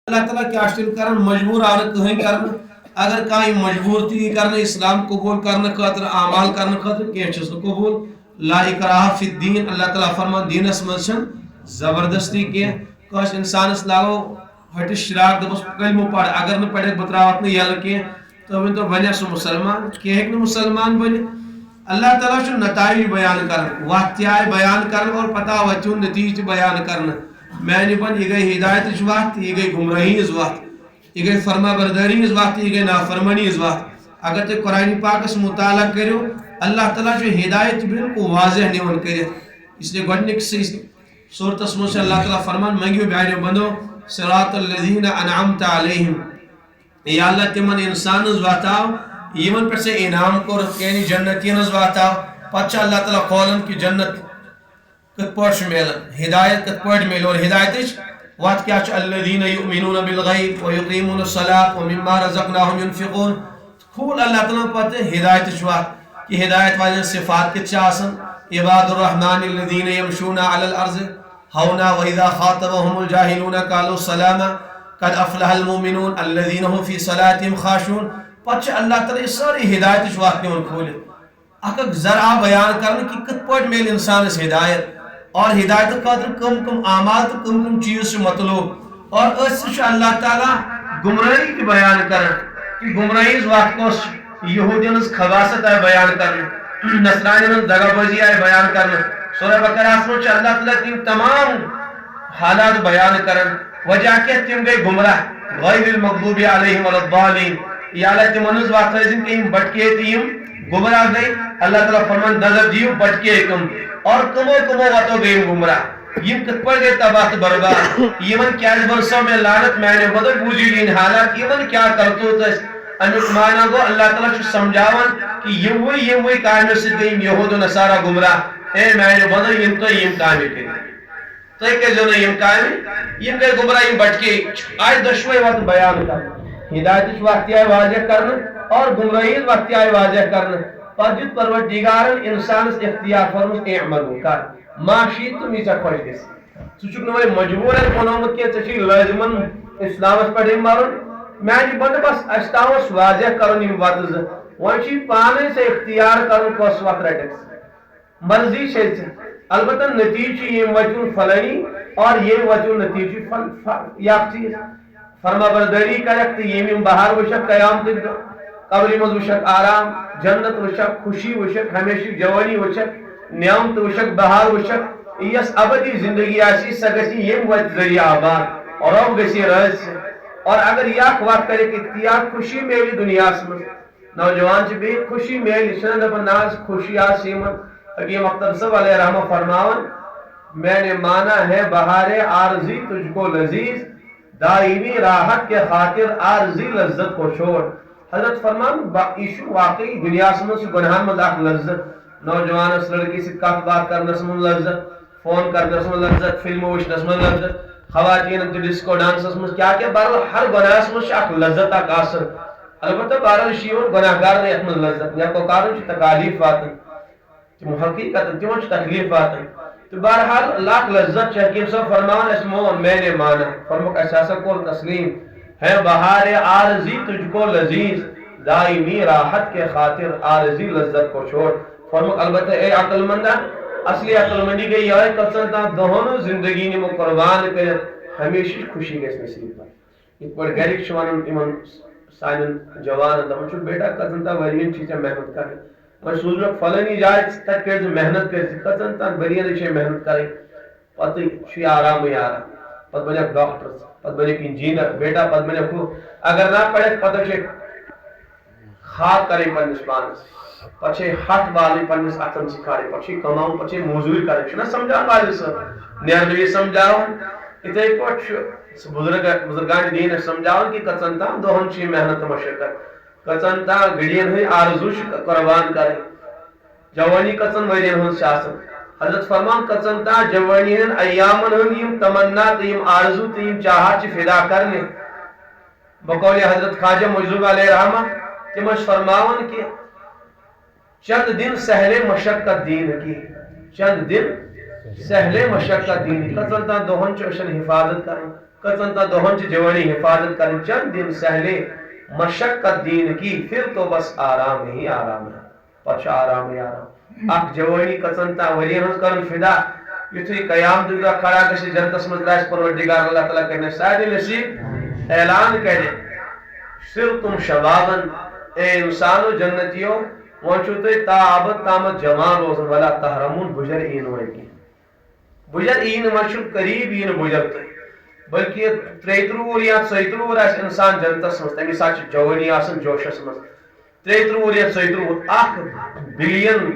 اللہ تعالیٰ کیا کرن مجبور آن کہیں کرن اگر کہیں مجبور تی کرن اسلام قبول کرنے خاطر اعمال کرنے خاطر کی چیز قبول لا اکراہ فی الدین اللہ تعالیٰ فرمان دین اسمشن زبردستی کی کاش انسان اس لاگو ہٹی شراک دبس کلمہ پڑھ اگر نہ پڑھے بتراوت نہ یل کی تو ون تو بنیا سو مسلمان کی ہے کہ مسلمان بنے اللہ تعالیٰ چھو نتائج بیان کرن واقعہ بیان کرن اور پتہ وچو نتیج بیان کرن میں بن یہ گئی ہدایت وقت یہ گئی گمراہی وقت یہ گئی فرما برداری وقت یہ گئی نافرمانی وقت اگر تو قرآن پاک اس مطالعہ کرو اللہ تعالیٰ جو ہدایت بالکل واضح نیون کرے اس لیے گۄڈنِک سورۃ اس اللہ تعالیٰ فرمان منگیو بیانیو بندو صراط الذین انعمت علیہم یا اللہ تمن انسان واتاو یمن پر سے انعام کور یعنی جنتین واتاو پتہ اللہ تعالیٰ کھولن کہ جنت کت پوش میلن ہدایت کت پوش میل اور ہدایت وات کیا چھ الذین یؤمنون بالغیب ویقیمون الصلاۃ ومما رزقناہم ينفقون کھول اللہ تعالیٰ پتہ ہدایت وات کہ ہدایت والے صفات کت آسن عباد الرحمن الذین یمشون علی الارض ہونا واذا خاطبهم الجاہلون قالوا سلاما قد افلح المؤمنون الذین هم فی صلاتهم خاشعون پتہ اللہ تعالیٰ ساری ہدایت وات نیون کھولے اک ذرا بیان کرنے کہ کت پوٹ میل انسان اس ہدایت اور ہدایت خاطر کم کم اعمال تو کم کم چیز سے مطلوب اور اس سے اللہ تعالیٰ گمراہی کی بیان کرن کہ گمراہی اس وقت کو یہودین اس خباست ہے بیان کرن نصرانیوں دغا بازی ہے بیان کرن سورہ بقرہ میں اللہ تعالیٰ تم تمام حالات بیان کرن وجہ کہ تم گئی گمراہ غیر المغضوب علیہم ولا الضالین یا اللہ تم انس وقت ہے کہ بٹکے تیم گمراہ گئی اللہ تعالیٰ فرمان نظر دیو بٹکے کم اور کمو واتو گئی گمراہ یم کت پر گئی تباہ برباد یمن کیا برسوں میں لعنت میں نے بدل بوجھین حالات یمن کیا کرتو تس امیک معنی گو اللہ تعالیٰ چھو سمجھاون کہ یم وی کامل سے گئی یہود و نصارہ گمراہ اے میں نے بدل یم تو یم کامل کری تو ایک جو نے یم کامل یم گئی گمراہ یم بٹکے آج دشوئی وقت بیان کرنا ہدایت واقعہ واضح کرنا اور گمراہی واقعہ واضح کرنا پر جت پروردگارن انسان اس اختیار فرمس اعملوا کر ما شئتم یہ خوش گس سچک نو مجبور ہے کنومت کے چھی لازمن اسلام اس پڑھ مارن میں یہ بند بس استاوس واضح کرن یم واتز وچی پانے سے اختیار کرن کوس وقت رٹس مرضی سے البتہ نتیجہ یہ وجہ فلانی اور یہ وجہ نتیجہ یا چیز فرما برداری کرک یم بہار وشک قیام تک قبر مز وشک آرام جنت وشک خوشی وشک ہمیشہ جوانی وشک نعمت وشک بہار وشک یس ابدی زندگی آسی سگسی یم وجہ ذریعہ آباد اور اب گسی رہس اور اگر یک وقت کرے کہ اختیار خوشی میلی دنیا سے نوجوان سے بھی خوشی میلی شنہ دبن ناز خوشی آسی من حکیم اختر صاحب علیہ رحمہ فرماون میں نے مانا ہے بہار عارضی تجھ کو لذیذ دائمی راحت کے خاطر عارضی لذت کو چھوڑ حضرت فرمان ایشو واقعی دنیا سے گناہان مز اخ لذت نوجوان اس لڑکی سے کت بات کرنس من لذت فون کرنس من لذت فلم وچنس من لذت خواتین ڈسکو ڈانسس من کیا بہرحال ہر گناہس من اخ لذت اخ آسن البتہ بہرحال شیون گناہگار نے اتھ من لذت یا کو کارن تکالیف واتن تم حقیقت تم تکلیف واتن تو بہرحال لاکھ لذت حکیم صاحب فرمان اسمو میں نے مانا فرمک احساسہ کو تسلیم ہے بہار عارضی تجھ کو لذیذ دائمی راحت کے خاطر عارضی لذت کو چھوڑ فرمک البتہ اے عقل مندہ اصلی عقل مندی گئی یہ کسنتا دہنو زندگی نے قربان کر ہمیشہ خوشی گیس نصیب پر ایک پر گھرک شوانن ایمان سائنن جوان دمچو بیٹا کسنتا ورین چیزیں محنت کرے اور سوزنک فلنی جائے تک کرز محنت کرز کسنتا ورین چیزیں محنت کرے پتہ چوی آرام ہی آرام پتہ بنے ڈاکٹر پتہ بنے انجینئر بیٹا پتہ بنے کو اگر نہ پڑھے پتہ چھ خاک کرے پنس پانس پچھے ہاتھ والی پنس اتن سکھارے پچھے کماؤں پچھے موزوری کرے چھنا سمجھان والے سر نیرنوی سمجھاؤ اتنے پچھ بزرگان دین سمجھاؤ کہ کچنتا دوہن چی محنت مشقت کچنتا گڑین ہوئی آرزوش قربان کرے جوانی کچن ویدین ہن شاسن حضرت فرمان کچنتا جوانین ایامن ہن تمنا تیم آرزو تیم چاہا چی فدا کرنے بقول حضرت خواجہ مجذوب علیہ رحمہ تمش فرماون کہ چند دن سہلے مشقت دین کی چند دن سہلے مشقت دین کی کچنتا دوہن چوشن حفاظت کریں کچن تا دہن چھ جوانی حفاظت کریں چند دن سہلے مشقت دین کی پھر تو بس آرام ہی آرام ہے پچھ آرام ہی آرام اک جوانی کچن تا ورین ہنس کرن فدا یتھوی قیام دنیا کھڑا گشی جنتس مدراس پروردگار اللہ تعالیٰ کرنے سارے نصیب اعلان کرے صرف تم شبابن اے انسانو جنتیو وانچو تے تابت تامت جوان روزن والا تحرمون بجر این ہوئے بجر این مرشد قریب این بجر تے بلکہ 33 یا 34 آس انسان جنتس مز تمی ساتھ جوانی آسن جوشس مز 33 یا 34 1 بلین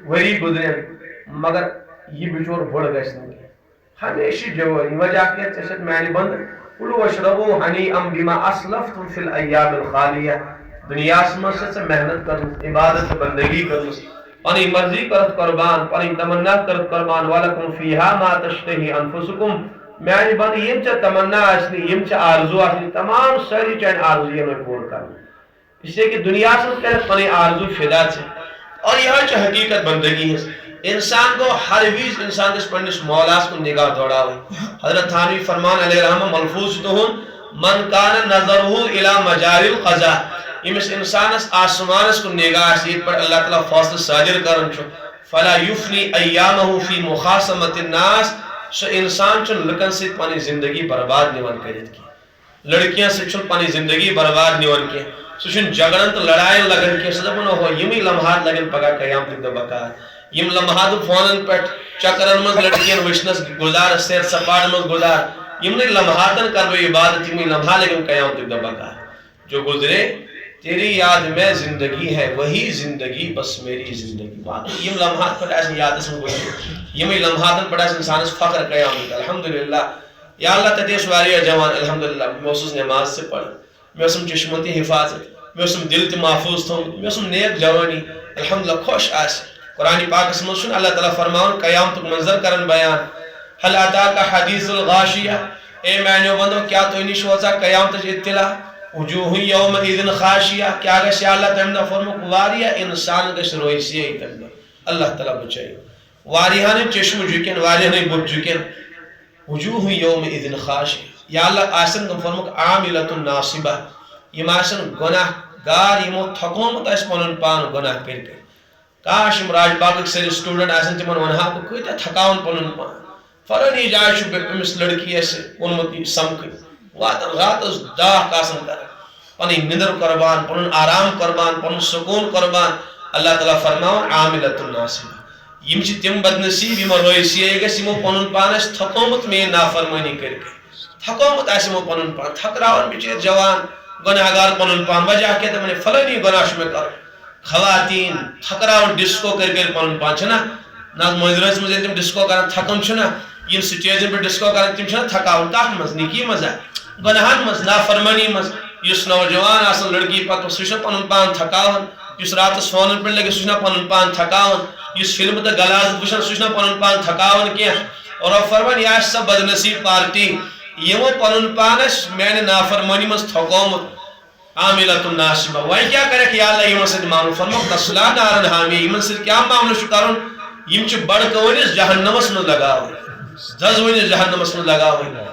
وری گزرین مگر یہ بچور بڑ گیس نہیں ہمیشہ جوانی وجہ کیا چشت معنی بند قلو وشربو حنی ام بما اسلفتم فی الایام الخالیہ دنیا سمجھ سے محنت کرن عبادت بندگی کرن پانی مرضی کرت قربان پانی تمنا کرت قربان ولکم فیہا ما تشتہی انفسکم میانی بند یم چا تمنا آسنی یم چا آرزو آسنی تمام ساری چاہن آرزویہ میں پور کرنا اس سے کہ دنیا سے کرت پانی آرزو فدا سے اور یہاں چا حقیقت بندگی ہے انسان کو ہر ویز انسان کس پڑھنس مولاس کو نگاہ دوڑا ہوئی حضرت تھانوی فرمان علیہ رحمہ ملفوظ دہن من کان نظرہو الى مجاری القضاء امس انسانس آسمانس کو نگاہ سید پر اللہ تعالیٰ فاصل صادر کرن چھو فلا یفنی ایامہو فی مخاصمت الناس سو انسان چن لکن سے پانی زندگی برباد نیون کرت کی لڑکیاں سے چن پانی زندگی برباد نیون کی سو چن جگڑن تو لڑائیں لگن کی صدبن ہو یمی لمحات لگن پگا قیام تک دبکار یم لمحات فونن پٹ چکرن مز لڑکیاں وشنس گزار سیر سپاڑ مز گزار یم نے لمحاتن کرو عبادت یمی لمحہ لگن قیام تک دبکار جو گزرے تیری یاد میں زندگی ہے وہی زندگی بس میری زندگی بات یم لمحات پر ایسے یاد اسم گزرے یمی لمحاتن پر ایسے انسان اس فخر قیام تک الحمدللہ یا اللہ تدیش واریہ جوان الحمدللہ میں اسس نماز سے پڑھ میں اسم چشمتی حفاظت میں اسم دل تی محفوظ تھوں میں اسم نیک جوانی الحمدللہ خوش آس قرآن پاک اس ملشن اللہ تعالیٰ فرماؤن قیام تک منظر کرن بیان حل اتاکا حدیث الغاشیہ اے معنیو بندو کیا تو انہی شوزا قیام تک اطلاع وجوہ یوم ایدن خاشیہ کیا گشی اللہ تعالیٰ فرمو واریہ انسان گش رویسیہ ایتن اللہ تعالیٰ بچائی واریہانے چشم جکن واریہانے بٹ جکن وجوہ یوم ایدن خاشیہ یا اللہ آسن کم فرمو عاملت ناصبہ یہ آسن گناہ گار یمو تھکومت اس پنن پان گناہ کر کر کاش راج باغ سر سٹوڈنٹ آسن تمن ونہا بہ کۭتیاہ تھکاون پنن پان فرانی جائے چھ أمس لڑکی اس اونمت سمکھ واتن راتس داہ آسن کر پنی نندر قربان پنن آرام قربان پنن سکون قربان اللہ تعالیٰ فرماون عاملۃ الناصبہ یم چھ تم بدنصیب یم رویسی گژھِ یمو پنن پان اس تھکومت میں نافرمانی کر تھکومت آسہِ یمو پنن پان تھکراون بچیر جوان گناہگار پنن پان وجہ کیا تمن فلانی گناہ چھ مے کر خواتین تھکراون ڈسکو کر پنن پان چھنا نا مندرس مز تم ڈسکو کران تھکن چھنا یم سٹیجن پہ ڈسکو کران تم چھنا تھکاون تاتھ مز نکی مز گناہن مز نافرمانی مز یس نوجوان آسن لڑکی پتہ سہ چھ پنن پان تھکاون یس راتس فونن پہ لگہ سہ چھ پنن پان تھکاون یس فلم تہ غلاظت وچھان سہ چھ پنن پان تھکاون کی اور فرمان یہ سا بدنصیب پارٹی یمو پنن پانس میانہ نافرمانی مز تھکومت عاملۃ الناصبہ وۄنۍ کیا کرک یا اللہ یمن سۭتۍ معاملہٕ فرموک تصلا نارن حامیہ یمن سۭتۍ کیا معاملہٕ چھُ کرُن یم چھِ بڑکٲوِس جہنمس منٛز لگاوٕنۍ دزوٕنِس جہنمس منٛز لگاوٕنۍ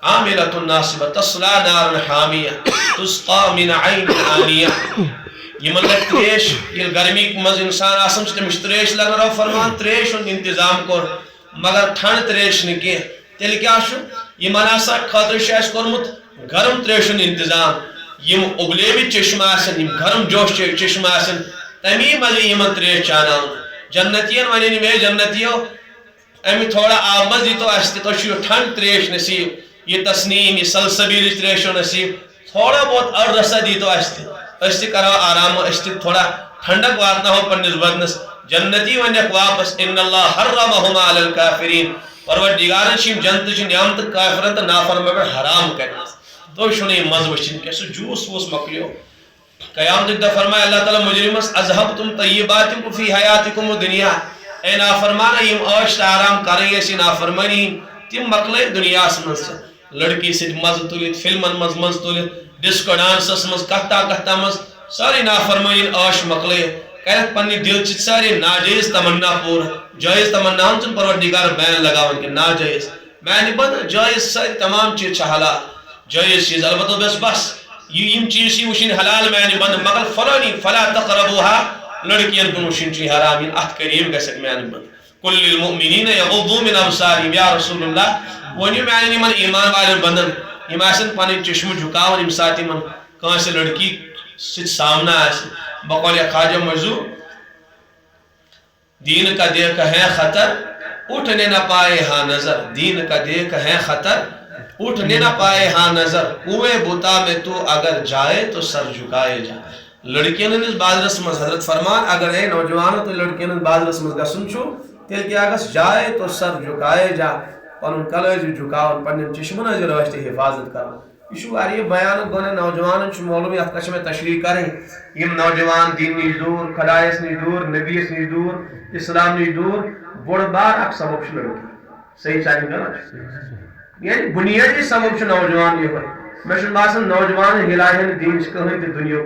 عاملۃ الناصبہ تصلا نارن حامیہ تسقى من عین آنیہ یمن لگہِ تریش ییٚلہِ گرمی منٛز انسان آسان چھُ تٔمِس چھِ تریش لگان رۄب فرمان تریش ہُنٛد انتظام کوٚر مگر ٹھنڈ تریش نہٕ کینٛہہ تیٚلہِ کیٛاہ چھُ یمن ہسا خٲطرٕ چھُ اَسہِ کوٚرمُت گرم تریش ہُنٛد انتظام یم ابلیوی چشم آسن یم گرم جوش چشم آسن تمی مزے یمن تریش چاناون جنتین ونن میں جنتیو امی تھوڑا آب مز دیتو اس تو چھو ٹھنڈ تریش نصیب یہ تسنیم یہ سلسبیل تریش نصیب تھوڑا بہت اور رسا دیتو اس کرو آرام اس تھوڑا ٹھنڈک واتنا ہو پنس بدنس جنتی ونک واپس ان اللہ حرمہما علی الکافرین پروردگارن چھم جنت چھ نعمت کافرن تو نافرمان پر حرام کرنا تو شنی مز وچن کہ سو جوس ووس مکلیو قیام تک فرمایا اللہ تعالی مجرمس اذهبتم طیباتکم فی حیاتکم الدنیا اے نافرمان یم عیش آرام کرے اسی نافرمانی تم مکلے دنیا مز لڑکی سے مز تلت فلمن مز تلت ڈسکو ڈانسس مز کہتا مز ساری نافرمانی عیش مکلے کرت پنی دل چ ساری ناجائز تمنا پور جائز تمنا ہم پروردگار بیان لگاون کہ ناجائز معنی بند جائز ساری تمام چیز حلال جائز چیز البتہ بس یم چیز وشن حلال معنی بند مگر فلانی فلا تقربوها لڑکین کن وشن چی حرام ین ات قریب گژھک معنی بند کل للمؤمنین یغضوا من ابصارهم یا رسول اللہ ونیو معنی من ایمان والن بندن یم آسن پن چشم جھکاون یم سات من کانس لڑکی ست سامنا آس بقول خواجہ مجذوب دین کا دیکھ ہے خطر اٹھنے نہ پائے ہاں نظر دین کا دیکھ ہے خطر اٹھنے نہ پائے ہاں نظر کنویں بوتا میں تو اگر جائے تو سر جھکائے جا لڑکین ہندس بعض رسم حضرت فرمان اگر اے نوجوانوں تو لڑکین بعض رسم گسن چھو تیل کیا گس جائے تو سر جھکائے جا پن کلج جھکاؤ پن چشمن رشت حفاظت کرو یہ یہ بیان گونے نوجوان معلوم ات کچھ میں تشریح کریں یم نوجوان دین نش دور خدایس نش دور نبیس نش دور اسلام نش دور بوڑ بار اک سبب لڑکی صحیح چاہیے غلط یعنی بنیادی سبب نوجوان یہ میں باسان نوجوان ہلاہن دین کہیں تہ دنیا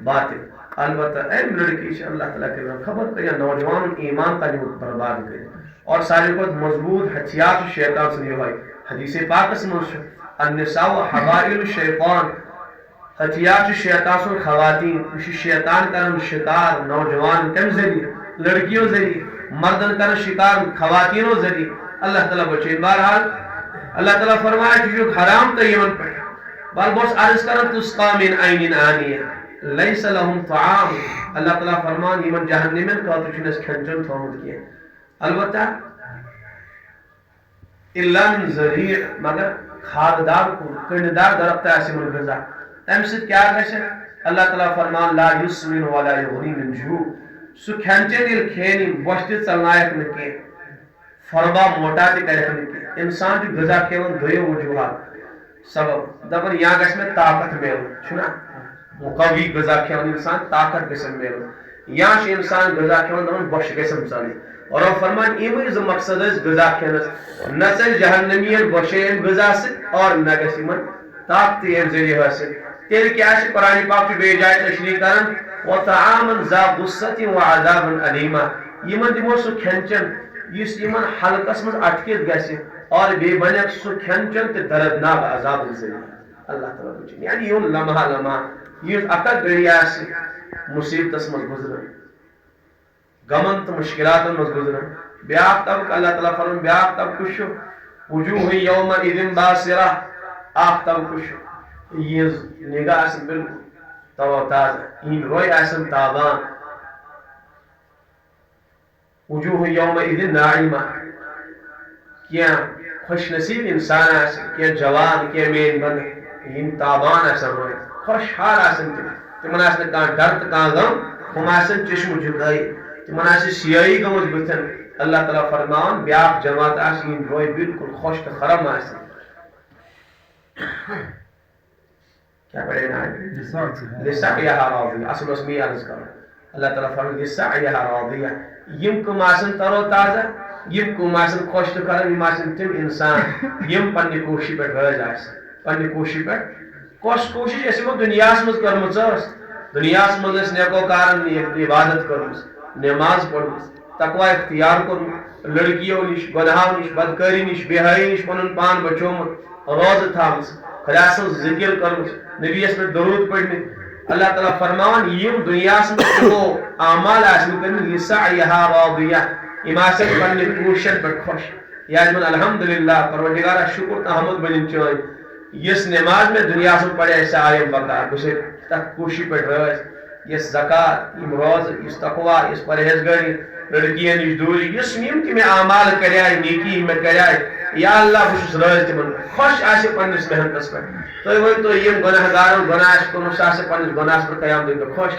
بات البتہ ام لڑکی اللہ تعالیٰ کے خبر کہ نوجوان ایمان کا برباد کرے اور سارے کو مضبوط ہتھیار شیطان سے یہ حدیث پاک میں النساء حوائل الشیطان ہتھیار شیطان سن خواتین شیطان کرن شکار نوجوان کم ذریعے لڑکیوں ذریعے مردن کرن شکار خواتینوں ذریعے اللہ تعالیٰ بچے بہرحال اللہ تعالیٰ فرمایا کہ جو حرام تیمن پہ بال بوس عرض کرن تسقا من عین آنیہ لیس لهم طعام اللہ تعالیٰ فرمان یمن جہنمین کا تو چنس کھنچن تھومت کیا البتہ الا من ذریع مگر کھاددار کو کنڈدار درخت ایسے من غذا تم سے کیا گھے اللہ تعالیٰ فرمان لا یسمن ولا یغنی من جوع سو کھنچن دل کھینی بوشت چلنائک نکی فربا موٹا تی کرک نکی انسان جو غذا کھیون دوئے وجوہات سبب دبن یا گھے میں طاقت میل چھنا مقوی غذا کھیون انسان طاقت گسن میل یا انسان غذا کھیون دبن بوش گسن چلی اور فرمان ایویں ز مقصد ہے غذا کھینس نہ چل جہنمین بوشین غذا سے اور نہ گسی من طاقت یہ ذریعہ حاصل تیل کیا ہے قرآن پاک کی بے جائے تشریح کرن وطعاما ذا غصۃ وعذابا علیما یمن دمو سو کھنچن یس یمن حلقس من اٹکت گسی اور بے بنک سو کھنچن تے دردناک عذاب ذریعہ اللہ تعالیٰ بچے یعنی یون لمحہ لمحہ یہ اکد گڑیا سے مصیبت من گزرن غمن تو مشکلات من گزرن بیاق طبق اللہ تعالیٰ فرمان بیاق طبق شو وجوہ یوم اذن باسرہ آق طبق شو یہ نگاہ اسن بالکل تو تازہ این روی اسن تابان وجوہ یوم اذن ناعمہ کیا خوش نصیب انسان اسن کیا جوان کیا مین بند این تابان اسن روی خوشحال اسن تمن اسن کان درد کان غم ہم اسن چشم جدائی تمن آس سیاہی گمت بتن اللہ تعالیٰ فرمان بیاق جماعت آسین روی بالکل خوش تو خرم آسین کیا پڑھے نا لسعیہا راضیہ اصل اسمی عرض کرو اللہ تعالیٰ فرمان لسعیہا راضیہ یم کم آسن ترو تازہ یم کم آسن خوش تو خرم یم آسن تم انسان یم پنی کوشی پر رض آسن پنی کوشی پر کوشش ایسی وہ دنیا سمجھ کرمز دنیا سمجھ اس نیکو کارن عبادت کرمز نماز پڑھو تقوی اختیار کرو لڑکیوں نش گناہوں نش بدکاری نش بے حیائی نش پنن پان بچومت روز تھامس خدا سن ذکر کرمس نبی اس میں درود پڑھنے اللہ تعالیٰ فرمان یم دنیا سے وہ اعمال حاصل کرنے لسعیہا راضیہ اماسن پننے کوشش پر خوش یا من الحمدللہ پروردگارہ شکر تحمد بنن چوئے یس نماز میں دنیا سے پڑھے ایسا آئے بکار کسے تک کوشش پر رہے یس زکاة یم روز یس تقوی یس پرہیزگاری لڑکیاں نش دوری یس یم کہ میں اعمال کریائے نیکی میں کریائے یا اللہ بشس رز تمن خوش آسے پنس محنتس پر تو وہ تو یم گناہ گارن گناہ کو آسے پنس گناہ پر قیام دن خوش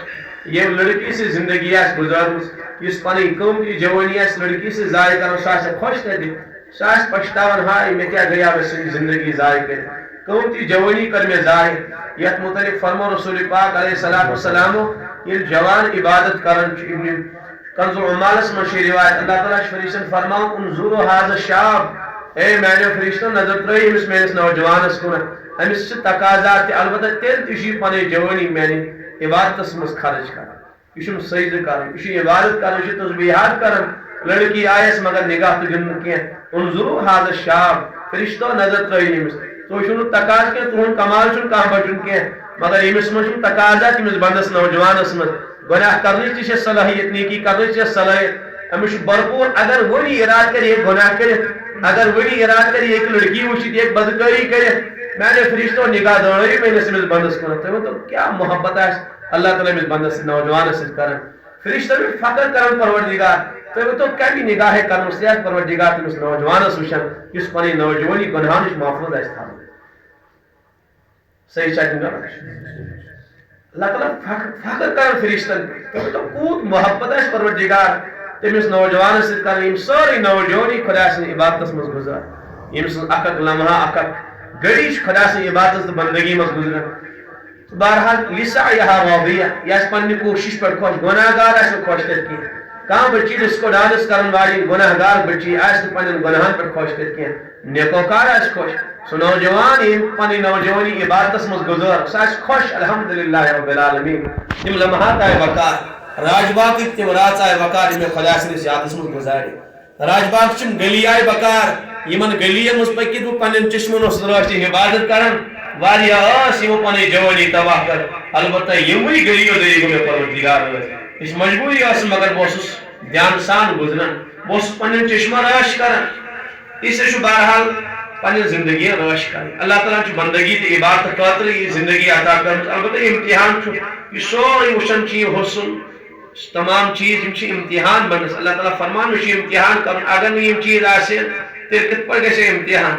یم لڑکی سے زندگی آس گزارمس یس پنی قومتی جوانی آس لڑکی سے ضائع کرو ساسے خوش تھے دن ساس پچھتاون ہائے میں کیا گیا ویسے زندگی ضائع کرے قومتی جوانی کر میں ضائع یت متعلق فرمو رسول پاک علیہ السلام یہ جوان عبادت کرن ابن کنز العمالس من شی روایت اللہ تعالیٰ فرشتن فرماؤں انظروا هذا الشاب اے میں نے فرشتن نظر ترائی امس میں اس نوجوانس کو امس سے تقاضات البتہ تیل تشی پنے جوانی میں نے عبادت اسمس خرچ کر اشم سجد کرن اسی عبادت کرن اسی تسبیحات کرن لڑکی آئیس مگر نگاہ تو جن کیا انظروا هذا الشاب فرشتو نظر ترٲیِن أمِس تُہۍ چھُو نہٕ تقاض کینٛہہ تُہُنٛد کمال چھُنہٕ کانٛہہ بچُن کینٛہہ مگر أمِس منٛز چھُ تقاضا تٔمِس بنٛدس نوجوانس منٛز گۄناہ کرنٕچ تہِ چھےٚ صلٲحیت نیکی کرنٕچ چھےٚ صلٲحیت أمِس چھُ بھرپوٗر اگر وۄنی ارادٕ کرِ ہیٚکہِ گۄناہ کٔرِتھ اگر وۄنی ارادٕ کرِ ہیٚکہِ لڑکی وٕچھِتھ ہیٚکہِ بدکٲری کٔرِتھ میانہِ فرشتو نگاہ دٲرِو میٲنِس أمِس بنٛدس کُنتھ تُہۍ ؤنۍتو کیٛاہ محبت آسہِ اللہ تعالیٰ أمِس بنٛدس نوجوانس سۭتۍ کران فرشتو چھِ فخر کران پروردگار تُہۍ ؤنۍتو کمہِ نگاہے کرنس تہِ آسہِ پروردگار تٔمِس نوجوانس وٕچھان یُس پنٕنۍ نوجوانی گۄناہو نِش محفوظ آسہِ تھاوان صحیح چھا کِنہٕ غلط اللہ تعالیٰ فخر کران فرشتن تُہۍ ؤنۍتو کوٗت محبت آسہِ پروردگار تٔمِس نوجوانس سۭتۍ کران یِم سٲرٕے نوجوانی خۄدا سٕنٛدِ عبادتس منٛز گُزار ییٚمہِ سٕنٛز اکھ اکھ لمحہ اکھ اکھ گٔڑی چھِ خۄدا سٕنٛدِ عبادتس تہٕ بندگی منٛز گُزران بہرحال لسعیہا راضیہ یہِ آسہِ پننہِ کوٗشِش پٮ۪ٹھ خۄش گۄناہ گار آسہِ نہٕ خۄش تتہِ کینٛہہ کانٛہہ بچی ڈسکو ڈانس کرن واجیٚنۍ گۄناہ گار بچی آسہِ نہٕ پننٮ۪ن گۄناہن پٮ۪ٹھ خۄش تتہِ کینٛہہ نیکوکار آسہِ خۄش سُہ نوجوان ییٚمۍ پنٕنۍ نوجوانی عبادتس منٛز گُزٲر سُہ آسہِ خۄش الحمدللہ رب العالمین تِم لمحات آیہِ وقار راج باغٕکۍ تِم رٲژ آیہِ وقار یِم مےٚ خۄدا سٕنٛدِس یادس منٛز گُزارِ راج باغ چِم گلی آیہِ بکار یِمن گلیَن منٛز پٔکِتھ بہٕ پننٮ۪ن چشمن اوسُس رٲچھِتھ حفاظت کران واریاہ ٲس یِمو پنٕنۍ جوانی تباہ کٔر البتہ یِموٕے گلیو ذٔریعہٕ گوٚو مےٚ پروردگار رٲضۍ یہِ چھِ مجبوٗری ٲسٕم مگر بہٕ اوسُس دھیان سان گُزران بہٕ اوسُس پننٮ۪ن چشمن رٲچھ کران اس لیے چھُ بہرحال پننہِ زندگی رٲچھ کرٕنۍ اللہ تعالیٰ چھُ بندگی تہٕ عبادت خٲطرٕ یہِ زندگی عطا کٔرمٕژ البتہ امتحان چھُ یہِ سورُے وٕچھان چھِ یہِ حُسن تمام چیٖز یِم چھِ امتحان بنٛنس اللہ تعالیٰ فرمان مےٚ چھُ امتحان کرُن اگر نہٕ یِم چیٖز آسہِ تیٚلہِ کِتھ پٲٹھۍ گژھِ امتحان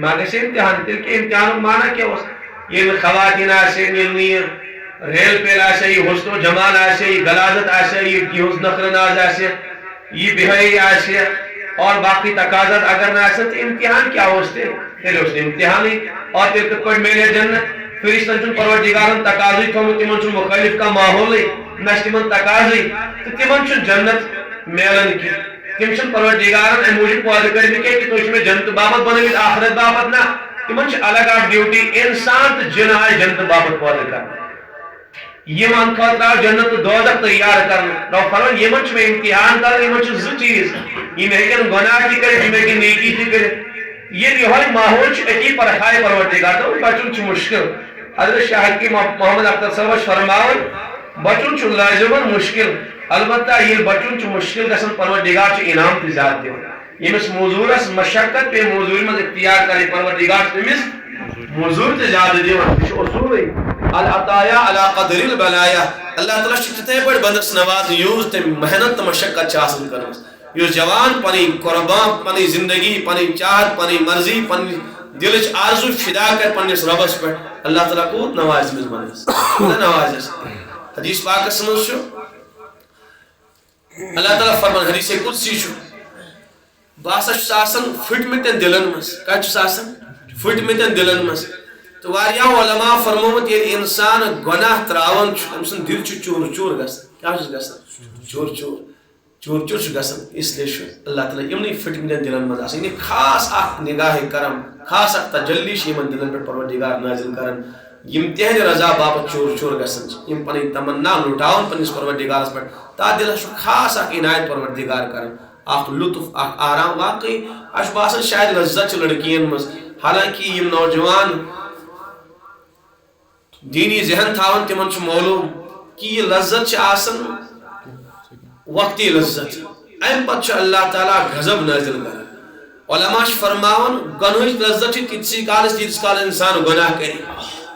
ما گژھِ امتحان تیٚلہِ کیٛاہ امتحانُک معنا کیٛاہ اوس ییٚلہِ نہٕ خواتیٖن آسہِ ییٚلہِ نہٕ یہِ ریل پیل آسہِ یہِ حُسن و جمال آسہِ یہِ غلازت آسہِ یہِ یِہُس نخرٕ ناز آسہِ یہِ بِہٲیی آسہِ اور باقٕے تقاضات اگر نہٕ آسن تہٕ امتحان کیٛاہ اوس تیٚلہِ اوس نہٕ امتحانٕے اور تیٚلہِ کِتھ پٲٹھۍ میلہِ جنت فرشتن چھُنہٕ پروردگارن تقاضٕے تھوٚمُت تِمن چھُنہٕ مُخٲلف کانٛہہ ماحولٕے نہ چھِ تِمن تقاضٕے تہٕ تِمن چھُنہٕ جنت میلان کینٛہہ تِم چھِنہٕ پروردگارن امہِ موٗجوٗب پٲدٕ کٔرمٕتۍ کینٛہہ کہِ تُہۍ چھِو مےٚ جنتہٕ باپتھ بنٲومٕتۍ آخرت باپتھ نہ تِمن چھِ الگ اکھ ڈیوٹی انسان تہٕ جِن آیہِ جنتہٕ باپتھ پٲدٕ کرنہٕ یِمن خٲطرٕ آو جنت تہٕ دوزخ تیار کرنہٕ رۄب فرمان یِمن چھُ مےٚ امتحان کرُن یِمن چھِ زٕ چیٖز یِم ہیٚکن گۄناہ تہِ کٔرِتھ یِم ہیٚکن نیکی تہِ کٔرِتھ ییٚلہِ یِہوے ماحول چھُ أتی پرکھایہِ پروردگار دوٚپُن بچُن چھُ مُشکِل حضرت شاہ حقیٖق محمد اختر صٲبس چھُ فرماوان بچُن چھُ لٲزِمن مُشکِل البتہ ییٚلہِ بچُن چھُ مُشکِل گژھان پروردگار چھُ انعام تہِ زیادٕ دِوان ییٚمِس موٚضوٗرس مشقت پیٚیہِ موٚضوٗرِ منٛز اختیار کرٕنۍ پروردگار چھُ تٔمِس موٚضوٗر تہِ زیادٕ دِوان یہِ چھُ اصوٗلٕے العطایا علی قدر البلایا اللہ تعالیٰ چھُ تِتھے پٲٹھۍ بنٛدس نوازان یوٗت تٔمۍ محنت تہٕ مشقت چھِ آسان کٔرمٕژ یُس جوان پنٕنۍ قۄربان پنٕنۍ زندگی پنٕنۍ چاہت پنٕنۍ مرضی پنٕنۍ دلٕچ آرزوٗ فدا کرِ پننِس رۄبس پٮ۪ٹھ اللہ تعالیٰ کوٗت نوازِ تٔمِس بنٛدس کوٗتاہ نوازٮ۪س حدیث پاکس منٛز چھُ اللہ تعالیٰ فرمان حدیث قدسی چھُ بہٕ ہسا چھُس آسان پھٕٹمٕتٮ۪ن دلن منٛز کتہِ چھُس آسان پھٕٹمٕتٮ۪ن دلن منٛز تہٕ واریاہو علماء فرمومُت ییٚلہِ اِنسان گۄناہ تراوان چھُ أمۍ سُنٛد دل چھُ چوٗر چوٗر گژھان کیٛاہ چھُس گژھان چوٗر چوٗر چوٗر چوٗر چھُ گژھان اس لیے چھُ اللہ تعالیٰ یِمنٕے پھٕٹمٕتٮ۪ن دلن منٛز آسان یعنی خاص اکھ نگاہے کرم خاص اکھ تجلی چھِ یِمن دلن پٮ۪ٹھ پروردگار نٲزِل کران یِم تِہنٛدِ رضا باپتھ چوٗر چوٗر گژھان چھِ یِم پنٕنۍ تمنا لُٹاوان پننِس پروردگارس پٮ۪ٹھ تتھ دلس چھُ خاص اکھ عنایت پروردگار کران اکھ لطف اکھ آرام واقعی اسہِ چھُ باسان شاید لذت چھِ لڑکین منٛز حالانکہ یِم نوجوان دینی ذہن تھاوان تِمن چھُ معلوم کہ یہ لذت چھِ آسان وقتی لذت امہِ پتہٕ چھُ اللہ تعالیٰ غضب نٲزِل کران علماء چھِ فرماوان گۄنہٕچ لذت چھِ تیٖتسٕے کالس ییٖتِس کالس انسان گۄناہ کرِ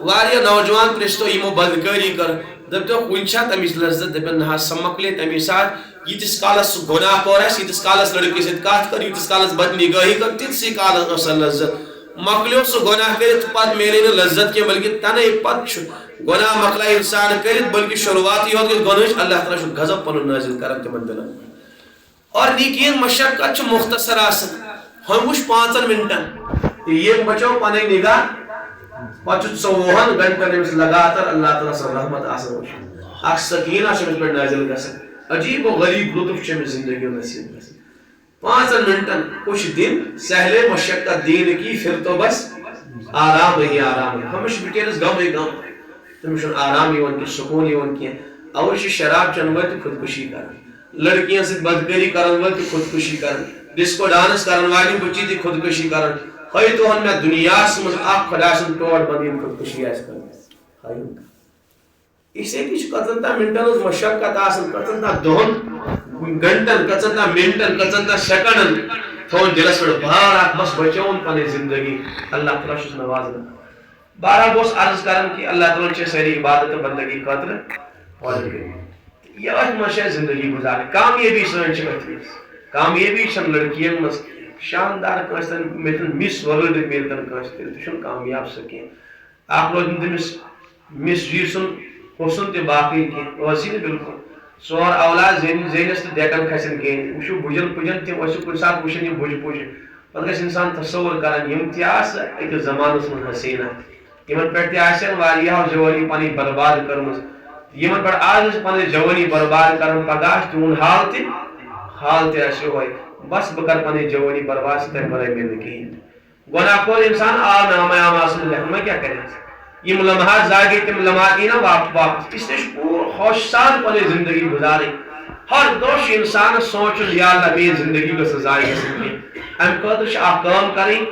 واریاہ نوجوان پرٛژھتو یِمو بدکٲری کٔر دٔپتو کُنہِ چھا تمِچ لذت دپن نہ حظ سۄ مۄکلے تمی ساتہٕ ییٖتِس کالس سُہ گۄناہ کوٚر آسہِ ییٖتِس کالس لڑکی سۭتۍ کتھ کٔر ییٖتِس کالس بدنگٲہی کٔر تیٖتسٕے کالس ٲس سۄ لذت مۄکلیو سُہ گۄناہ کٔرِتھ پتہٕ میلے نہٕ لذت کینٛہہ بلکہِ تنے پتہٕ چھُ گۄناہ مۄکلایہِ انسان کٔرِتھ بلکہِ شروعاتی یوت گژھِ گۄنہٕچ اللہ تعالیٰ چھُ غضب پنُن نٲزِل کران تِمن دلن اور نیکین مشقت چھِ مختصر آسان ہُم وٕچھ 5 منٹن یہ بچو پنٕنۍ نگاہ پتہٕ چھُ 24 گنٹن أمِس لگاتار اللہ تعالیٰ سٕنٛز رحمت آسان وٕچھان اکھ سکیٖنہ چھِ أمِس پٮ۪ٹھ نٲزِل گژھان عجیب و غریب لطف چھُ أمِس زندگی نصیب گژھان 5 منٹن کچھ دن سہلے مشقت دین کی پھر تو بس آرام ہی آرام ہے ہمیشہ بچٲرِس غمٕے غم تٔمِس چھُنہٕ آرام یِوان کینٛہہ سکوٗن یِوان کینٛہہ اَوَے چھِ شراب چٮ۪ن وٲلۍ تہِ خودکشی کران لڑکین سۭتۍ بدکٲری کرن وٲلۍ تہِ خودکشی کران ڈسکو ڈانس کرن واجیٚنۍ بچی تہِ خودکشی کران ہائی تو ہن میں دنیا مز اخ خدا سن ٹوٹ بندیم خودکشی آس کر ہائی اسے کچھ کتن تا منٹن مشقت آسن کتن تا دہن گھنٹن کتن تا منٹن کتن تا سیکنڈن تھون دلس پہ بار آت بس بچون پنی زندگی اللہ تعالیٰ چھس نوازن بارہ بوس عرض کرن کہ اللہ تعالیٰ چھے ساری عبادت بندگی خاطر اور یہ ات مشے زندگی گزارے کامیابی سن کامیابی چھن لڑکیوں مز شاندار کانستن میتن مس ورلڈ میلتن کانستن تشن کامیاب سکیں آپ لوگ تمس مس جیسن حسن تے باقی کی وسی بالکل سور اولاد زینس تے دیکھن کھسن کہیں وشو بجن پجن تم وشو کن سات وشن یہ بج پج پتہ گژھِ انسان تصور کران یم تہِ آسہٕ أکِس زمانس منٛز حسیٖنہ یمن پٮ۪ٹھ تہِ آسن واریاہو جوانی پنٕنۍ برباد کٔرمٕژ یمن پٮ۪ٹھ آز أسۍ پنٕنۍ جوانی برباد کران پگاہ آسہِ تِہُنٛد حال تہِ آسہِ یِہوے بس بہٕ کرٕ پنٕنۍ جوانی برباد سُہ تمہِ ورٲے مِلہِ نہٕ کِہیٖنۍ گۄناہ کور انسان آو نامہ اعمال منٛز لیکھُن وۄنۍ کیٛاہ کرِ یم لمحات ضایع گٔے تِم لمحات یی نہ واپس اس لیے چھُ پوٗرٕ ہوش سان پنٕنۍ زندگی گُزارٕنۍ ہر دۄہ چھُ انسانس سونٛچُن یا اللہ میٲنۍ زندگی گٔژھ نہٕ ضایع گژھٕنۍ کینٛہہ امہِ خٲطرٕ چھِ اکھ کٲم کرٕنۍ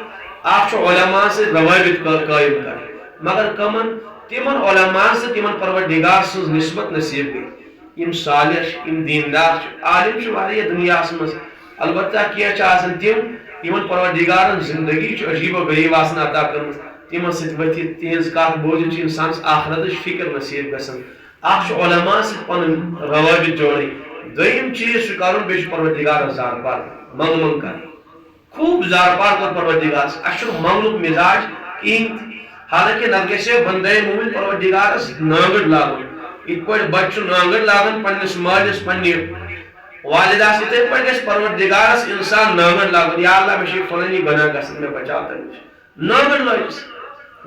اکھ چھُ علماء سۭتۍ روٲبط قٲیِم کرٕنۍ مگر کمن تمن علماء سۭتۍ تمن پروردگار سٕنٛز نسبت نصیب گٔے یم صالح چھِ یم دیندار چھِ عالم چھِ واریاہ دُنیاہس منٛز البتہ کینٛہہ چھِ آسان تِم یمن پروردگارن زندگی چھِ عجیب و غریب آسان عطا کٔرمٕژ تمن سۭتۍ ؤتھِتھ تہنٛز کتھ بوزِتھ چھِ انسانس آخرتٕچ فکر نصیب گژھان اکھ چھُ علماء سۭتۍ پنُن روٲبط جوڑٕنۍ دوٚیِم چیٖز چھُ کرُن بیٚیہِ چھُ پروردگارس زار پار منٛگ کرٕنۍ خوب زار پار کر پروردگارس اسہِ چھُنہٕ منٛگنُک مزاج کِہیٖنۍ حالانکہ نتہٕ گژھِ بندے موٗمِن پروردگارس نانگٕڑ لاگُن یِتھ پٲٹھۍ بچہِ چھُ نانگٕڑ لاگان پننِس مٲلِس پننہِ والدس یِتھے پٲٹھۍ گژھِ پروردگارس انسان نانگٕڑ لاگُن یا اللہ مےٚ چھُ فلٲنی گۄناہ گژھان مےٚ بچاو تمہِ نِش نانگٕڑ لٲگِس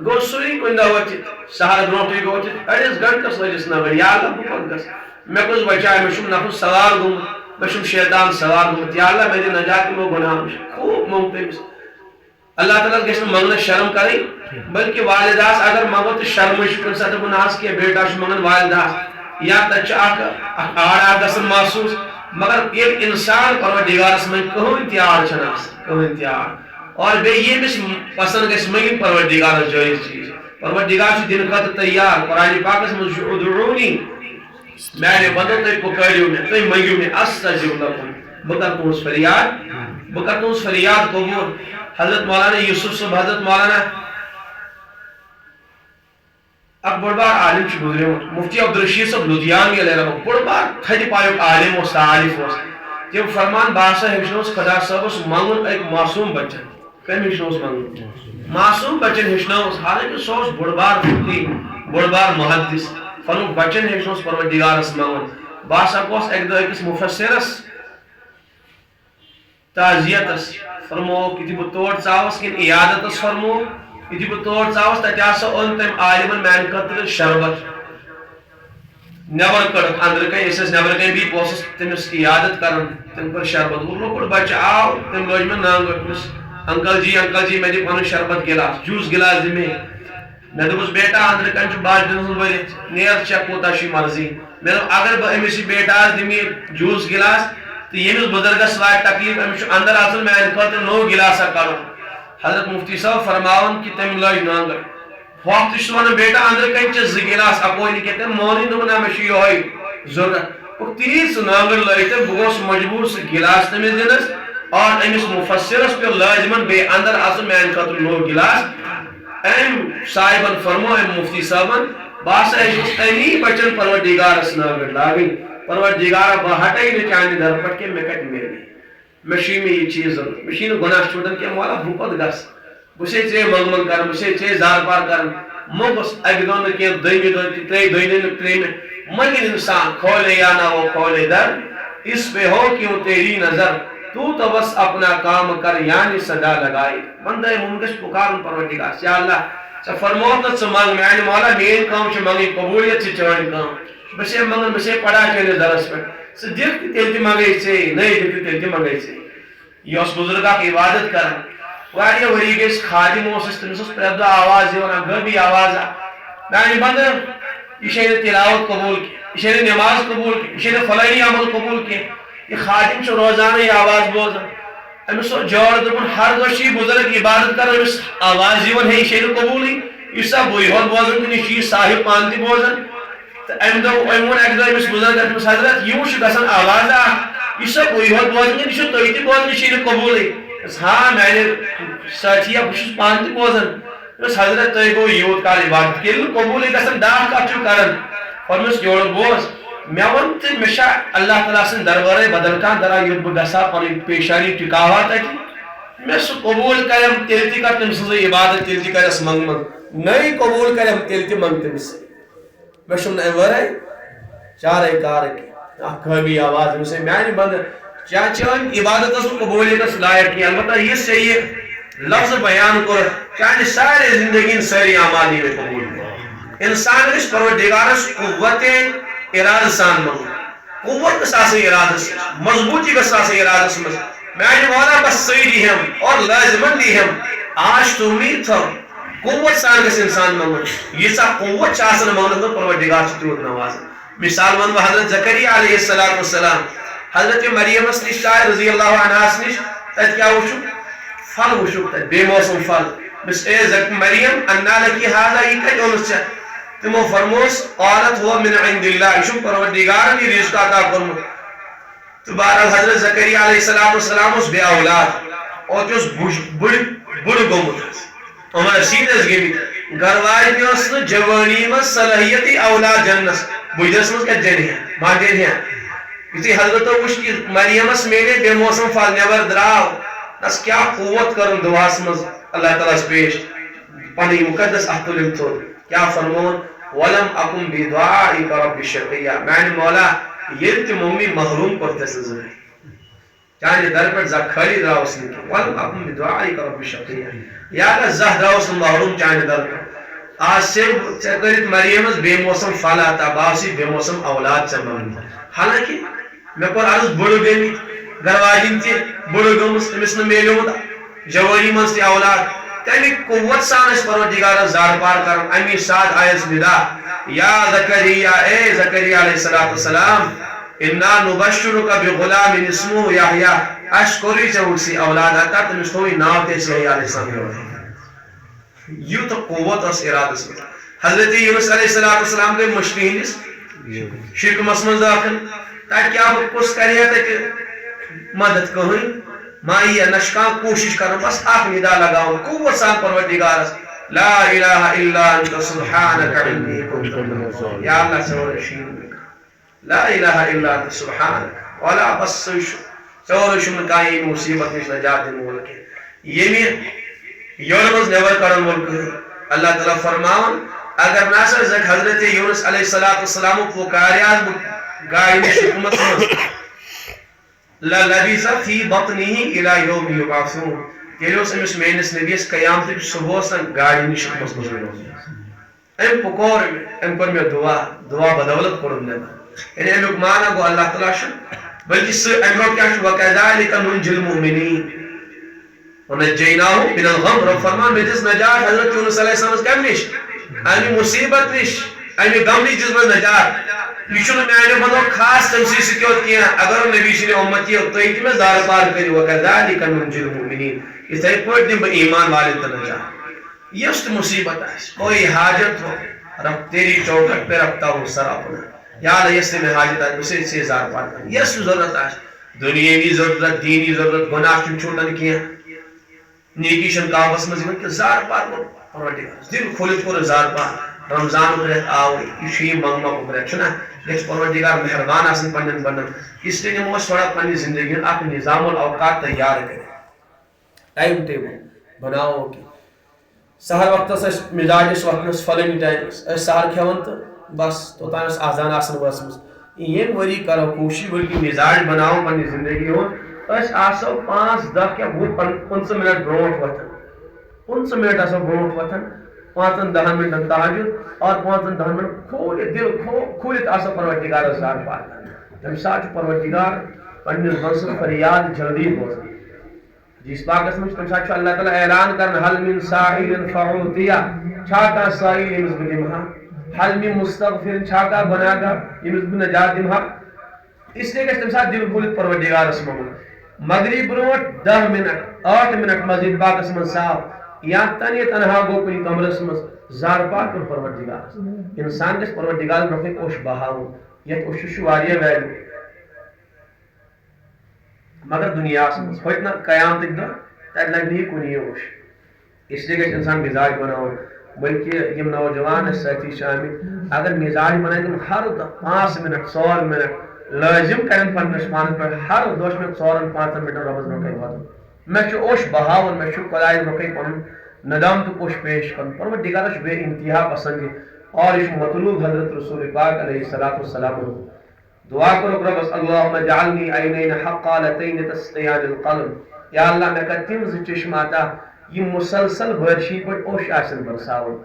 گوٚو سُے کُنہِ دۄہ ؤتھِتھ سہر برونٛٹھٕے گوٚو ؤتھِتھ أڑِس گنٹس لٲجِس نانگٕڑ یا اللہ بہٕ کوٚت گژھٕ مےٚ کُس بچاے مےٚ چھُم نفس سوار گوٚمُت مےٚ چھُم شیطان سوار گوٚمُت یا اللہ مےٚ دِ نجات یِمو گۄناہو نِش خوب موٚنگ تٔمِس اللہ تعالیٰ گژھِ نہٕ منٛگنس شرم کرٕنۍ بلکہ والداس اگر منگو تو شرمٕے چھُ کُنہِ ساتہٕ دپُن کینٛہہ بیٹا چھُ منگان والداس یا تتہِ چھُ اکھ آڑ گژھان محسوٗس مگر ییٚلہِ انسان پروردگارس منٛز کٕہٕنۍ تہِ آڑ چھنہٕ آسان کٕہٕنۍ تہِ آڑ اور بیٚیہِ ییٚمِس پسنٛد گژھِ منگٕنۍ پروردگارس جٲیز چیٖز پروردگار چھُ دِنہٕ خٲطرٕ تیار قرآنِ پاکس منٛز چھُ ادعوٗنی میانہِ بندو تُہۍ پُکٲرِو مےٚ تُہۍ منگِو مےٚ استجب لکم بہٕ کرٕ تُہنٛز فریاد قبوٗل حضرت مولانا یوسف صٲب حضرت مولانا اکھ بوٚڑ بار عالم چھُ گُزریومُت مفتی عبدالرشید صٲب لدھیانوی علیہ رحمہ بوٚڑ بار تھدِ پایُک عالم اوس عارف اوس تِم فرمان بہٕ ہسا ہیٚچھنووس خۄدا صٲبس منٛگُن أکۍ معصوٗم بچن کٔمۍ ہیٚچھنووس منٛگُن معصوٗم بچن ہیٚچھنووس حالانکہ سُہ اوس بوٚڑ بار مفتی بوٚڑ بار محدث پنُن بچن ہیٚچھنووس پروردگارس منٛگُن بہٕ ہسا گوس اکہِ دۄہ أکِس مُفسِرس تعزیتس فرمووُکھ یُتھُے بہٕ تور ژاوُس کِنہٕ عیادتس فرمووُکھ یُتھُے بہٕ تور ژاوُس تتہِ ہسا اوٚن تٔمۍ عالمن میانہِ خٲطرٕ شربت نٮ۪بر کٔڑٕکھ أنٛدرٕ کنۍ أسۍ ٲسۍ نٮ۪برٕ کنۍ بِہِتھ بہٕ اوسُس تٔمِس عیادت کران تٔمۍ کوٚر شربت لۄکُٹ بچہِ آو تٔمۍ لٲج مےٚ نانگٕڑ دوٚپُس انکل جی مےٚ دِ پنُن شربت گِلاس جوٗس گِلاس دِ مےٚ دوٚپُس بیٹا أنٛدرٕ کنۍ چھُ بچہٕ دِنس بٔرِتھ نیر ژےٚ کوٗتاہ چھُے مرضی مےٚ دوٚپ اگر بہٕ أمِس یہِ بیٹاہس دِمہٕ یہِ جوٗس گِلاس تہٕ ییٚمِس بُزرگس واتہِ تکلیٖف أمِس چھُ اندر اژُن میانہِ خٲطرٕ نوٚو گِلاسا کڑُن حضرت مفتی صٲب فرماوان کہ تٔمۍ لٲج نانگٕڑ ہوٚکھ تہِ چھُس ونان بیٹا أنٛدرٕ کنۍ چھِ زٕ گِلاس اکوے نہٕ کینٛہہ تٔمۍ مونٕے دوٚپُن نہ مےٚ چھُ یِہوے ضروٗرت تیٖژ نانگٕڑ لٲج تٔمۍ بہٕ گوس مجبوٗر سُہ گِلاس تٔمِس دِنس اور أمِس مُفسِرس پیوٚو لٲزمن بیٚیہِ اندر اژُن میانہِ خٲطرٕ نوٚو گِلاس أمۍ صاحبن فرمو أمۍ مفتی صٲبن بہٕ ہسا ہیٚچھُس امی بچن پروردگارس نانگٕڑ لاگٕنۍ پروردگارا بہٕ ہٹے نہٕ چانہِ درٕ پٮ۪ٹھ کینٛہہ مےٚ کتہِ میلہِ مےٚ چھُے مےٚ یہِ چیٖز ضروٗرت مےٚ چھُے نہٕ گۄناہ چھوڑان کینٛہہ مولا بہٕ کوٚت گژھٕ بہٕ چھُسے ژےٚ منٛگمنٛگ کران بہٕ چھُسے ژےٚ زار پار کران موٚنٛگُس اکہِ دۄہ نہٕ کینٛہہ دۄیمہِ دۄہ تہِ دۄیمہِ نہٕ ترٛیٚیمہِ منٛگہِ انسان کھولے یا نہ ہو کھولے در اس پہ ہو کیوں تیری نظر تو بس اپنا کام کر یعنی صدا لگائی بندے مومن گژھِ پُکارُن پروردگارس یا اللہ ژےٚ فرمووُتھ نہٕ ژٕ منٛگ میانہِ مولا میٲنۍ کٲم چھِ منٛگٕنۍ قبوٗلیت چھِ چٲنۍ کٲم بہٕ چھسے منٛگان بہٕ چھسے پڑا چٲنِس درس پٮ۪ٹھ ژٕ دِکھ تہِ تیٚلہِ تہِ منٛگے ژےٚ نٔے دِکھ تہِ تیٚلہِ تہِ منٛگے ژےٚ یہِ اوس بُزرگ اکھ عبادت کران واریاہ ؤری گٔژھۍ خادِم اوس اَسہِ تٔمِس ٲس پرٛٮ۪تھ دۄہ آواز یِوان غٲبی آوازا میانہِ بندٕ یہِ چھے نہٕ تِلاوت قبوٗل کینٛہہ یہِ چھے نہٕ نٮ۪ماز قبوٗل کینٛہہ یہِ چھے نہٕ فلٲنی عمل قبوٗل کینٛہہ یہِ خادِم چھُ روزانٕے یہِ آواز بوزان امس جوڑ دپن ہر دہ بزرگ عبادت کر امس آواز ہے یہ قبول یہ سا بوئی ہوت بوزن تو یہ صاحب پان تہ بوزن تو ام وون اک دہ امس بزرگ حضرت یہ گھان آواز یہ سا بوئی ہوت بوزن یہ تھی تہ بوزن یہ قبول ہاں میانہ ساتھیا بہت پان تہ بوزن حضرت تھی گو یوت کال عبادت یل قبول گھن ڈاک کت کران فرمس جوڑ بوز مے ون تو مے اللہ تعالیٰ سن دربارے بدل کان درا یوت بہ گھا پن پیشانی ٹکاوا تتہ مے سہ قبول کرم تیل تہ کر تم سن عبادت تیل تہ کرس منگ منگ نئی قبول کرم تیل تہ منگ تمس مے چھم نہ ورے چارے کار خبی آواز مے میانہ بند چان عبادت اس قبولیت لائق کی البتہ یہ صحیح لفظ بیان کر چانہ سارے زندگی ساری اعمال یہ قبول انسان گھس پروردگارس قوت ارادہ سان منگ قوت گھس آسن ارادس مضبوطی گھس آسن ارادس مز میانہ مولا بس صحیح دی ہم اور لازمن دی ہم آج تو امید تھو قوت سان گھس انسان منگ یہ سا قوت آسن منگنس من پروردگار تیوت نواز مثال ون حضرت زکریا علیہ السلام حضرت مریم نش آئے رضی اللہ عنہ نش تت کیا وچھو پھل وچھو تت بے موسم پھل بس اے مریم انا لکی ھذا یہ کت اونس تمو فرموس قالت هو من عند اللہ یہ پروردگار نے رزق عطا فرمو تو بہرحال حضرت زکریا علیہ السلام اس بے اولاد اور اس بڑ گومت عمر سیدس گیمت گھر والی اس جوانی میں صلاحیتی اولاد جنس بجرس مز کت جنیا ماں جنیا یہ حضرت وچ کہ مریمس میلے بے موسم پھل نبر دراو نس کیا قوت کرن دعاس مز اللہ تعالیٰ پیش پنی مقدس احتلم تو کیا فرمون ولم اکم بدعائک رب شقیہ میانہ مولا یہ تی ممی محروم کرتے سزر چاہنے در پر زکھری دراوس نکی ولم اکم بدعائک رب شقیہ یا کہ زہ دراوس محروم چاہنے در پر آج سے چکرت مریمس بے موسم پھل آتا باسی بے موسم اولاد چمن حالانکہ میں کو عرض بڑو گئی گھر واجن تہ بڑو گمس تمس نہ میلیومت جوانی من تہ اولاد تمہ قوت سان اس پروردگار زار پار کر امی ساتھ آیس ندا یا زکریا اے زکریا علیہ السلام انا نبشرک بغلام اسمه یحیی اشکری چوسی اولاد آتا تمس کوئی نام تے سے علیہ السلام یوں تو قوت اس ارادس میں حضرت یونس علیہ السلام کے مشکینس شرک مسمن داخل تاکہ آپ کس کریا تک مدد کہیں مائی نشکان کوشش کریں بس آپ ندا لگاؤں قوت سان پروردگار لا الہ الا انت سبحانک انی کنت من الظالمین یا اللہ سور شین لا الہ الا انت سبحانک ولا بس سور شمن کائی مصیبت نش نجات ملک یہ یونس نیور کرن ملک اللہ تعالیٰ فرماؤن اگر ناصر زک حضرت یونس علیہ السلام پکاریاز گائی میں حکومت لَلَبِثَ فِي بَطْنِهِ إِلَى يَوْمِ يُبْعَثُونَ تیلے اس امس میانس نبیس قیامت صبح سن گاڑی نش حکومت مزید ام پکور ام کر میں دعا بدولت کرن نبا یعنی امیک مانا گو اللہ تعالیٰ شن بلکہ سر امیک کیا شو وَكَذَلِكَ نُنْجِي الْمُؤْمِنِينَ وَنَجَّيْنَاهُمْ مِنَ الْغَمِّ رب فرمان میں جس نجات حضرت یونس علیہ السلام کم نش امی مصیبت نش امی غم نش جس میں نجات یہ چھو میانہ بندو خاص تمسی سکیوت کیا اگر نبی سن امتی اتوئی تھی میں زار پار کری وَكَذَلِكَ نُنْجِي الْمُؤْمِنِينَ اس طرح پوٹ دن با ایمان والد تنجات یہ اس مصیبت ہے کوئی حاجت ہو رب تیری چوکٹ پہ رکھتا ہوں سر اپنا یا اللہ یہ سے میں حاجت ہے اسے سے زار پار کری یہ سے ضرورت ہے دنیاوی ضرورت دینی ضرورت گناہ چن چھوٹن کیا نیکی شن کامس مزید کہ زار پار کو پروردگار دل کھولت کو زار پار رمضان برت آو یہ منگما کو برت چھنا لیکن پروردگار مہربان آسن پنن بندن اس لیے نمو تھوڑا پنی زندگی اپ نظام الاوقات تیار کرے ٹائم ٹیبل بناؤ کہ سحر وقت اس مزاج اس وقت فلنگ ٹائم اس سحر کھون تو بس توتان اس اذان آسن واسمس یہ وری کرو کوشش بلکہ مزاج بناؤ پنی زندگی ہو اس آسو 5-10 کیا وہ 15 منٹ برونٹ وتن 15 منٹ آسو برونٹ وتن 5-10 منٹ تہجد اور 5-10 منٹ کھول دل کھولت آسو پروردگار زار پار تم ساتھ پروردگار پنس بنس فریاد جلدی بوز جس پاکس میں تم ساتھ اللہ تعالی اعلان کرن حل من سائل فعوتیا چھاکا سائل امس بدمہا حل من مستغفر چھاکا بناگا امس بنجات دمہا اس لیے کہ تم ساتھ دل کھولت پروردگار اسمہ مغرب برونٹ 10 منٹ 8 منٹ مسجد پاکس من صاف یا تنہا گو کن کمرس من زار پاک کن پروردگار انسان گژھِ پروردگار برونٛہہ اوش بہاوُن یتھ اوشس چھُ واریاہ ویلیو مگر دنیاہس من ہوٚتہِ نہٕ قیامتٕکۍ دۄہ تتہِ لگہِ نہٕ یہِ کُنی اوش اس لیے گژھِ انسان مزاج بناوُن بلکہ یم نوجوان اس ساتھی چھِ آمٕتۍ اگر مزاج بناوِ تِم ہر دۄہ 5 منٹ 4 منٹ لٲزم کرن پننس پانس پٮ۪ٹھ ہر دۄہ چھُ مےٚ 4-5 منٹن رۄبس برونٛہہ کَنہِ واتُن مےٚ چھُ اوش بہاوُن مےٚ چھُ خۄدایس برونٛہہ کَنہِ پنُن ندام تہٕ کوش پیش کرُن پروردگارس چھُ بے انتہا پسند اور یہ مطلوب حضرت رسول پاک علیہ الصلوۃ والسلام دعا کرو ربس اللهم اجعلني عینین حقالتین تسقیان القلب یا اللہ مےٚ کر تِم 2 چشم عطا یم مسلسل بارشی پٲٹھۍ اوش آسن برساوٕنۍ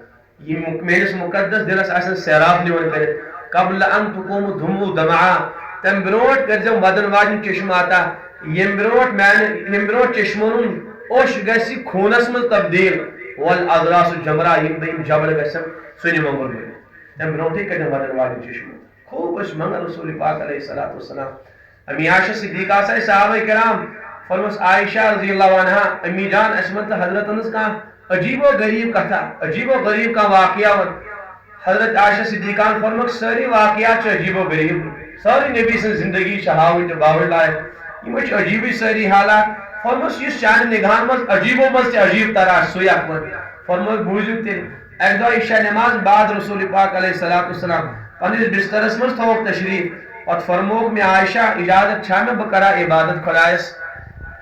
یم میٲنِس مقدس دلس آسن سیراب نِوان کٔرِتھ قبل ان تقوم دموع دمعا تم برونٛٹھ کٔرزیٚو ودن واجٮ۪ن چشم عطا یم برونٛٹھ چشمن ہُنٛد اوش گژھِ خوٗنس منٛز تبدیل والاضراس جمرا یم دٔیِم جبر گژھن سُنہِ مۄنٛگُر بٔنِتھ تم برونٛٹھٕے کٔرزیٚو ودن واجٮ۪ن چشم خوب ٲسۍ منگان رسول پاک علیہ الصلوۃ والسلام امی عائشہ صدیقہ آسے صحابہ کرام فرمس عائشہ رضی اللہ عنہا امی جان اسمت حضرت انس کا عجیب و غریب کتھا عجیب و غریب کا واقعہ حضرت عائشہ صدیقان فرمک ساری واقعات عجیب و غریب ساری نبی سن زندگی شہاوت باور لائق یہ عجیب ساری حالات فرمس یہ شان نگہان مز عجیب و مز عجیب طرح سوی اکبر فرمک بوزو تیل ایک دو عشاء نماز بعد رسول پاک علیہ الصلوۃ والسلام پنس بسترس مز تھوک تشریف اور فرموک میں عائشہ اجازت چھا میں بکرا عبادت خدایس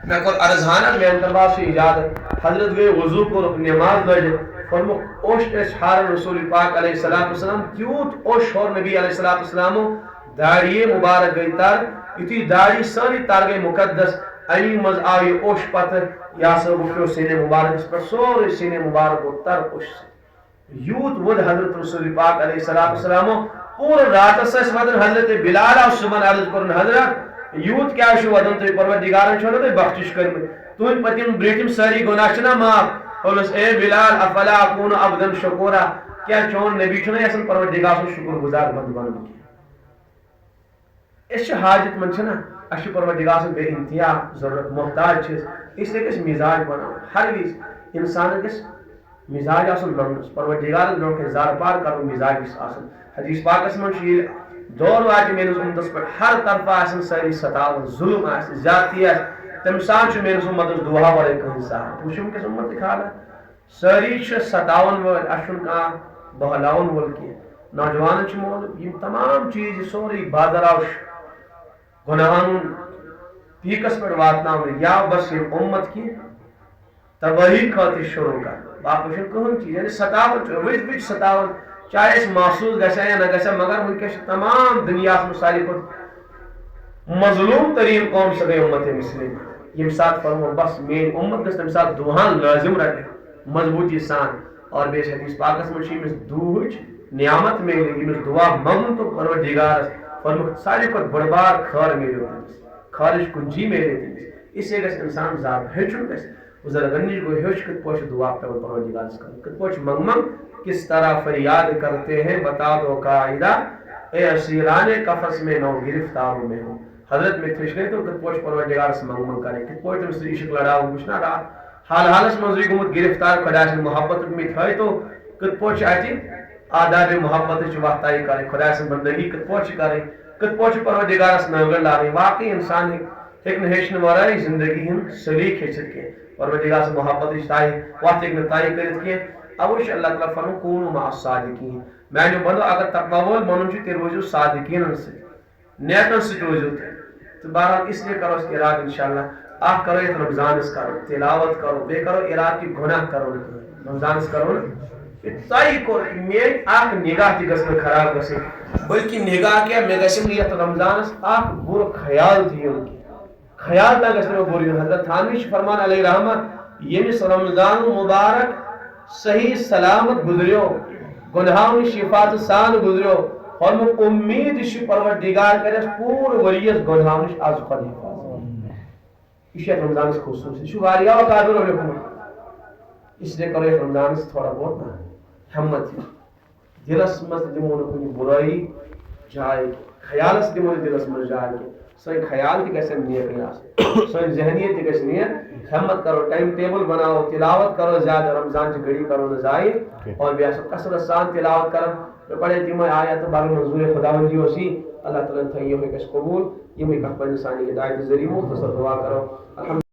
میں کور ارزانہ میں انتباہ سے اجازت حضرت گئے وضو کو نماز لجے فرموک اوش اشحار رسول پاک علیہ الصلوۃ والسلام کیوت اوش اور نبی علیہ الصلوۃ والسلام داڑھی مبارک گئی تر یتھی داڑھی ساری تار گئی مقدس امی مز آئی اوش پتہ یا سب اٹھو سینے مبارک اس پر سورے سینے مبارک و تر اوش یوت ود حضرت رسول پاک علیہ الصلوۃ والسلام پور رات سس ودن حضرت بلال اور صبح عرض کرن حضرت یوت کیا شو ودن تو پروردگارن چھو نہ بخشش کرم تون پتیم بریتم ساری گناہ چھنا معاف اور اے بلال افلا اكون عبدا شکورا کیا چون نبی چھنا اسن پروردگار سو شکر گزار بند بن اس حاجت من چھنا اش پروردگار سے بے انتہا ضرورت محتاج چھ اس لیے کہ مزاج بنا ہر ویز انسان کے مزاج آسن لمنس پروردگار لوگ کے زار پار کرو مزاج آسن حدیث پاک اسمن شیل دور واج میرے امتس پر ہر طرف آسن ساری ستاون ظلم آس زیادتی آس تم سان چھ میرے امت دعا ورے کہیں صاحب پوچھم کہ امت کھالا ساری چھ ستاون ول اشن کا بہلاون ول کی نوجوان چھ مول یہ تمام چیز سوری بادراوش گناہان پیکس پر واتناون یا بس یہ امت کی تباہی خاطر شروع کر باقی کہن چیز یعنی ستاون وچ ستاون چاہے اس محسوس گژھے یا نہ گژھے مگر ونکس تمام دنیا میں ساری مظلوم ترین قوم سے گئی امت مسلم یم ساتھ فرمو بس مین امت گژھِ تمہِ ساتہٕ دُعاہن لازم رٹے مضبوطی سان اور بیٚیہِ حدیث پاکس منٛز چھِ ییٚمِس دُعہٕچ نعمت میلے ییٚمِس دعا منگُن تو پروردگارس فرموک ساروی کھۄتہٕ بٔڑ بار خٲر میلیو تٔمِس خارج کنجی میلے تٔمِس اس لیے گژھِ انسان زیادٕ ہیٚچھُن گژھِ بزرگن نش گو ہیوش کت پوچھ دعا پیور پروردگارس کرن کت پوچھ منگ کس طرح فریاد کرتے ہیں بتا دو قاعدہ اے اسیران قفس میں نو گرفتاروں میں ہوں حضرت میں تھش گئے تو کت پوچھ پروردگارس منگ کرے کت پوچھ تم سے عشق لڑاؤ گوشنا رہا حال حالس منظری گمت گرفتار خدا سے محبت میں تھائی تو کت پوچھ آتی آداب محبت چ وقتائی کرے خدا سے بندگی کت پوچھ کرے کت پوچھ پروردگارس ناگر لارے واقعی انسان ایک نہیشن ورائی زندگی ہن سلیق ہچت کے پروردگار سے محبت اشتائی وقت ایک نتائی کرت کے اوش اللہ تعالیٰ فرمو کونو مع الصادقین میں نے بندو اگر تقوی وول بنن چھ تیل روزو صادقین سے نیتن سے روزو تو بہرحال اس لیے کرو اس اراد انشاءاللہ آپ کرو یہ رمضان اس کرو تلاوت کرو بے کرو اراد کی گناہ کرو رمضان اس کرو اتائی کو میں آنکھ نگاہ تی گسن خراب گسن بلکہ نگاہ کیا میں گسن یہ رمضان اس آنکھ بور خیال تھی ان کی خیال نہ گسن بوری حضرت تھانوی فرمان علیہ رحمت یمس رمضان مبارک صحیح سلامت گزریو گناہوں شفاعت سان گزریو اور میں امید ش پروردگار کرس پور وریس گناہوں از خود حفاظت یہ رمضان اس خصوصی شو واریاہ قادر علیکم اس لیے کرو رمضان اس تھوڑا بہت نا ہمت دلس مز دمو کنی برائی جائے خیالس دمو دلس مز جائے سن خیال تہ گژھن نیک آسن سن ذہنیت تہ گژھِ نیک ہمت کرو ٹائم ٹیبل بناؤ تلاوت کرو زیادہ رمضان چہ گھڑی کرو نہ ضائع اور بیٚیہِ آسو کثرت سان تلاوت کران پڑھے تمے آیات بغیر منظور خداوندی ہوسی اللہ تعالیٰ تھٲیِو یِہوٚے گژھِ قبوٗل یِمے کتھ پننہِ سانہِ ہدایت ذریعہ مختصر دعا کرو الحمد